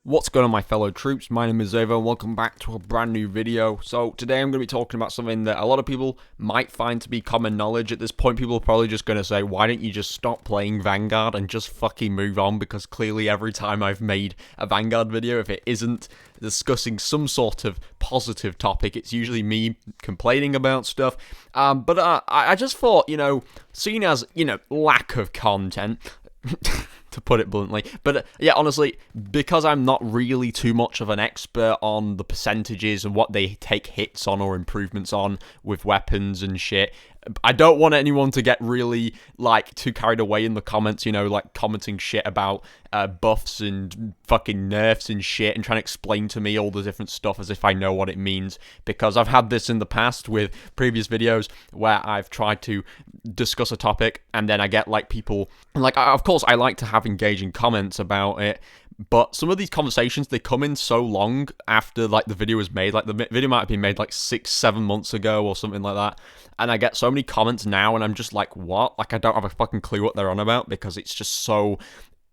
What's going on, my fellow troops? My name is Xavvo and welcome back to a brand new video. So today I'm going to be talking about something that a lot of people might find to be common knowledge. At this point, people are probably just going to say, why don't you just stop playing Vanguard and just fucking move on? Because clearly every time I've made a Vanguard video, if it isn't discussing some sort of positive topic, it's usually me complaining about stuff. But I just thought, seeing as, lack of content, to put it bluntly. But yeah, honestly, because I'm not really too much of an expert on the percentages and what they take hits on or improvements on with weapons and shit, I don't want anyone to get really, too carried away in the comments, commenting shit about buffs and fucking nerfs and shit and trying to explain to me all the different stuff as if I know what it means, because I've had this in the past with previous videos where I've tried to discuss a topic and then I get, people, of course, I like to have engaging comments about it, but some of these conversations, they come in so long after, the video was made. The video might have been made, 6-7 months ago or something like that. And I get so many comments now, and I'm just like, what? I don't have a fucking clue what they're on about, because it's just so...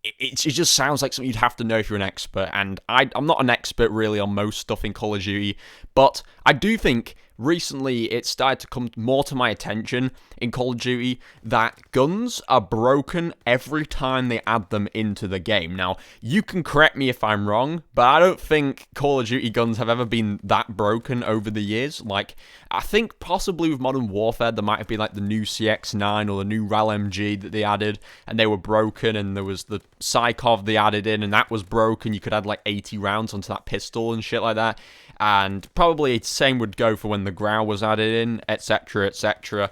It just sounds like something you'd have to know if you're an expert, and I'm not an expert, really, on most stuff in Call of Duty, but I do think recently it started to come more to my attention in Call of Duty that guns are broken every time they add them into the game. Now, you can correct me if I'm wrong, but I don't think Call of Duty guns have ever been that broken over the years. I think possibly with Modern Warfare, there might have been, the new CX-9 or the new RAL-MG that they added, and they were broken, and there was the Psychov they added in, and that was broken. You could add, 80 rounds onto that pistol and shit like that. And probably the same would go for when the Grau was added in, etc., etc.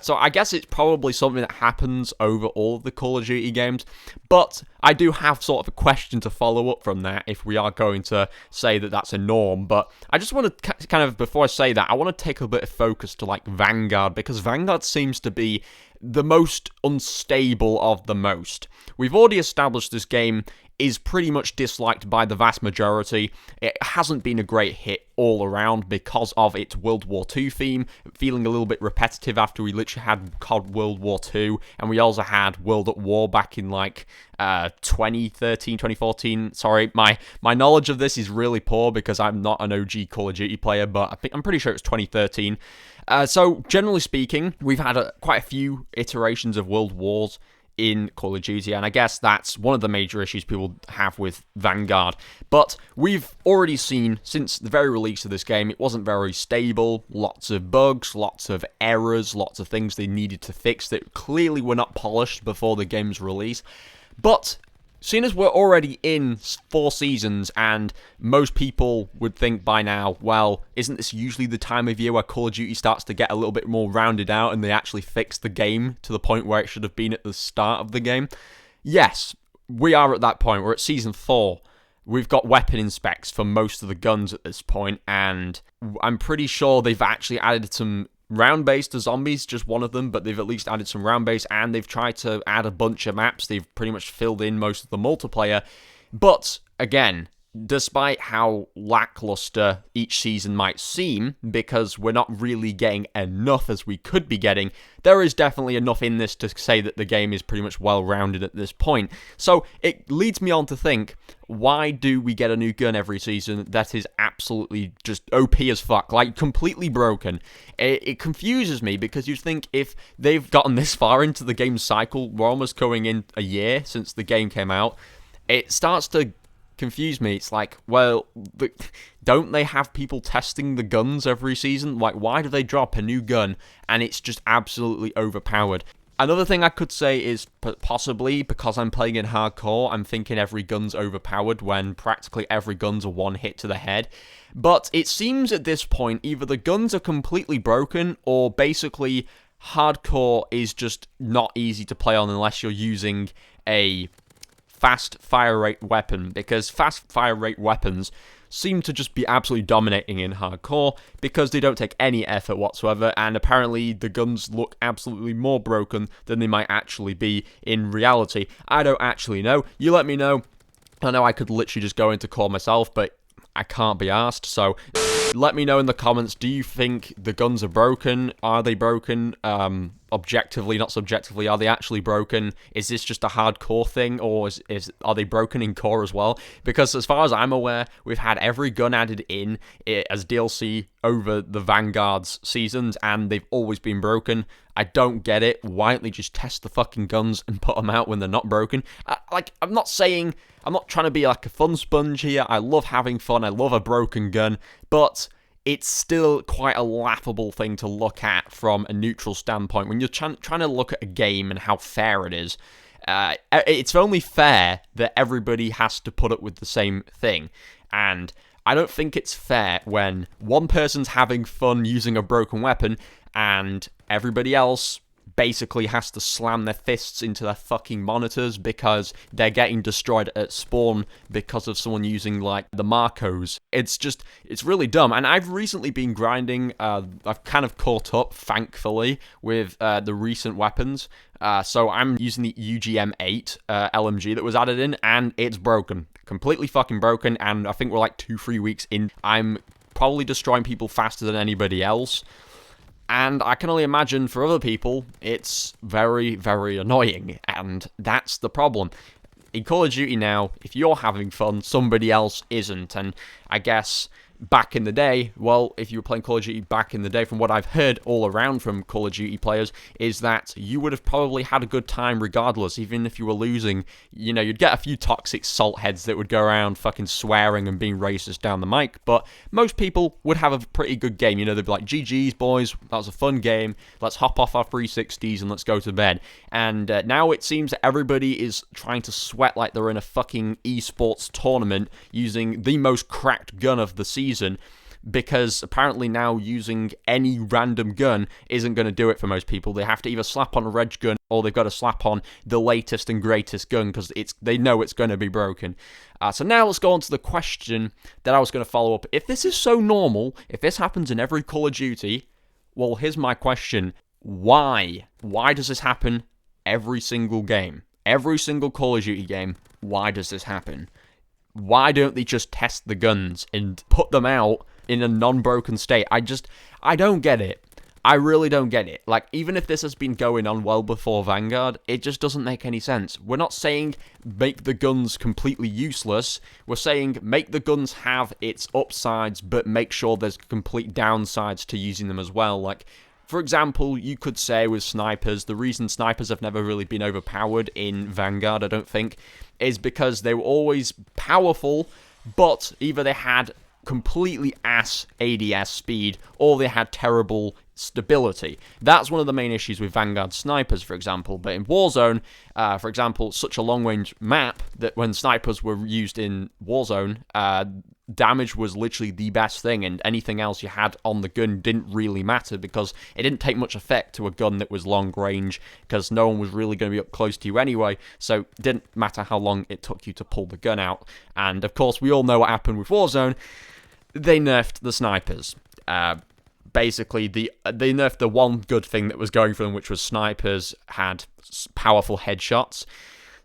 So I guess it's probably something that happens over all of the Call of Duty games. But I do have sort of a question to follow up from that if we are going to say that that's a norm. But I just want to kind of, before I say that, I want to take a bit of focus to Vanguard, because Vanguard seems to be the most unstable of the most. We've already established this game is pretty much disliked by the vast majority. It hasn't been a great hit all around because of its World War II theme, feeling a little bit repetitive after we literally had COD World War II, and we also had World at War back in 2013, 2014. Sorry, my knowledge of this is really poor because I'm not an OG Call of Duty player, but I'm pretty sure it's 2013. So generally speaking, we've had quite a few iterations of World Wars in Call of Duty, and I guess that's one of the major issues people have with Vanguard. But we've already seen, since the very release of this game, it wasn't very stable, lots of bugs, lots of errors, lots of things they needed to fix that clearly were not polished before the game's release. But seeing as we're already in 4 seasons, and most people would think by now, well, isn't this usually the time of year where Call of Duty starts to get a little bit more rounded out and they actually fix the game to the point where it should have been at the start of the game? Yes, we are at that point. We're at Season 4. We've got weapon inspects for most of the guns at this point, and I'm pretty sure they've actually added some round-based to zombies, just one of them, but they've at least added some round-based, and they've tried to add a bunch of maps. They've pretty much filled in most of the multiplayer. But, again, despite how lackluster each season might seem, because we're not really getting enough as we could be getting, there is definitely enough in this to say that the game is pretty much well-rounded at this point. So it leads me on to think, why do we get a new gun every season that is absolutely just OP as fuck, completely broken? It confuses me, because you think if they've gotten this far into the game cycle, we're almost going in a year since the game came out, it starts to confuse me. It's well, don't they have people testing the guns every season? Why do they drop a new gun and it's just absolutely overpowered? Another thing I could say is possibly because I'm playing in hardcore, I'm thinking every gun's overpowered when practically every gun's a one hit to the head. But it seems at this point either the guns are completely broken or basically hardcore is just not easy to play on unless you're using a fast fire rate weapon, because fast fire rate weapons seem to just be absolutely dominating in hardcore because they don't take any effort whatsoever, and apparently the guns look absolutely more broken than they might actually be in reality. I don't actually know. You let me know. I know I could literally just go into core myself, but I can't be asked, so let me know in the comments, do you think the guns are broken? Are they broken? objectively, not subjectively, are they actually broken? Is this just a hardcore thing, or are they broken in core as well? Because as far as I'm aware, we've had every gun added in as DLC over the Vanguard's seasons, and they've always been broken. I don't get it. Why don't they just test the fucking guns and put them out when they're not broken? I'm not trying to be like a fun sponge here. I love having fun. I love a broken gun, but it's still quite a laughable thing to look at from a neutral standpoint when you're trying to look at a game and how fair it is. It's only fair that everybody has to put up with the same thing, and I don't think it's fair when one person's having fun using a broken weapon and everybody else basically has to slam their fists into their fucking monitors because they're getting destroyed at spawn because of someone using, like, the Marcos. It's really dumb. And I've recently been grinding. I've kind of caught up, thankfully, with the recent weapons. So I'm using the UGM8 LMG that was added in, and it's broken. Completely fucking broken, and I think we're like 2-3 weeks in. I'm probably destroying people faster than anybody else. And I can only imagine for other people, it's very, very annoying. And that's the problem. In Call of Duty now, if you're having fun, somebody else isn't. And I guess back in the day, well, if you were playing Call of Duty back in the day, from what I've heard all around from Call of Duty players, is that you would have probably had a good time regardless, even if you were losing. You know, you'd get a few toxic salt heads that would go around fucking swearing and being racist down the mic, but most people would have a pretty good game. You know, they'd be like, GG's, boys, that was a fun game, let's hop off our 360s and let's go to bed. And now it seems that everybody is trying to sweat like they're in a fucking esports tournament using the most cracked gun of the season, because apparently now using any random gun isn't going to do it for most people. They have to either slap on a reg gun or they've got to slap on the latest and greatest gun because they know it's going to be broken. So now let's go on to the question that I was going to follow up. If this is so normal, if this happens in every Call of Duty, well, here's my question. Why? Why does this happen every single game? Every single Call of Duty game, why does this happen? Why don't they just test the guns and put them out in a non-broken state? I don't get it. I really don't get it. Like, even if this has been going on well before Vanguard, it just doesn't make any sense. We're not saying make the guns completely useless. We're saying make the guns have its upsides, but make sure there's complete downsides to using them as well. Like, for example, you could say with snipers, the reason snipers have never really been overpowered in Vanguard, I don't think, is because they were always powerful, but either they had completely ass ADS speed or they had terrible stability. That's one of the main issues with Vanguard snipers, for example. But in Warzone, for example, such a long-range map that when snipers were used in Warzone, damage was literally the best thing, and anything else you had on the gun didn't really matter because it didn't take much effect to a gun that was long range because no one was really going to be up close to you anyway, so it didn't matter how long it took you to pull the gun out. And of course, we all know what happened with Warzone. They nerfed the snipers. Basically, they nerfed the one good thing that was going for them, which was snipers had powerful headshots.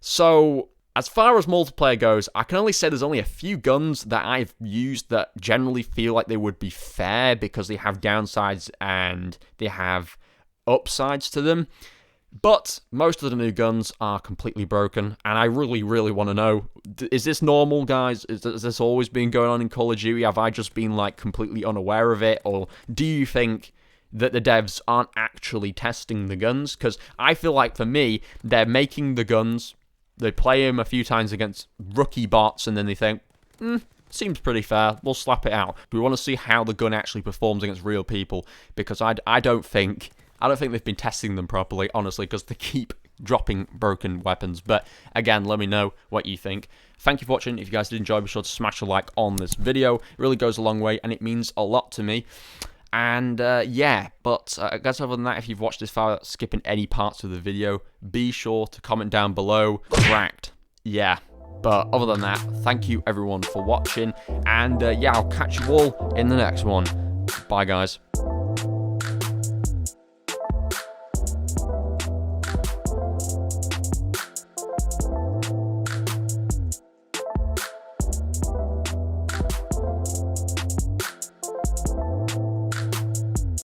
So as far as multiplayer goes, I can only say there's only a few guns that I've used that generally feel like they would be fair because they have downsides and they have upsides to them. But most of the new guns are completely broken, and I really, really want to know, is this normal, guys? Has this always been going on in Call of Duty? Have I just been, like, completely unaware of it? Or do you think that the devs aren't actually testing the guns? Because I feel like, for me, they're making the guns, they play them a few times against rookie bots, and then they think, seems pretty fair, we'll slap it out. We want to see how the gun actually performs against real people, because I don't think they've been testing them properly, honestly, because they keep dropping broken weapons. But again, let me know what you think. Thank you for watching. If you guys did enjoy, be sure to smash a like on this video. It really goes a long way, and it means a lot to me. And yeah, but I guess other than that, if you've watched this far without skipping any parts of the video, be sure to comment down below. Cracked. Yeah. But other than that, thank you everyone for watching. And yeah, I'll catch you all in the next one. Bye, guys.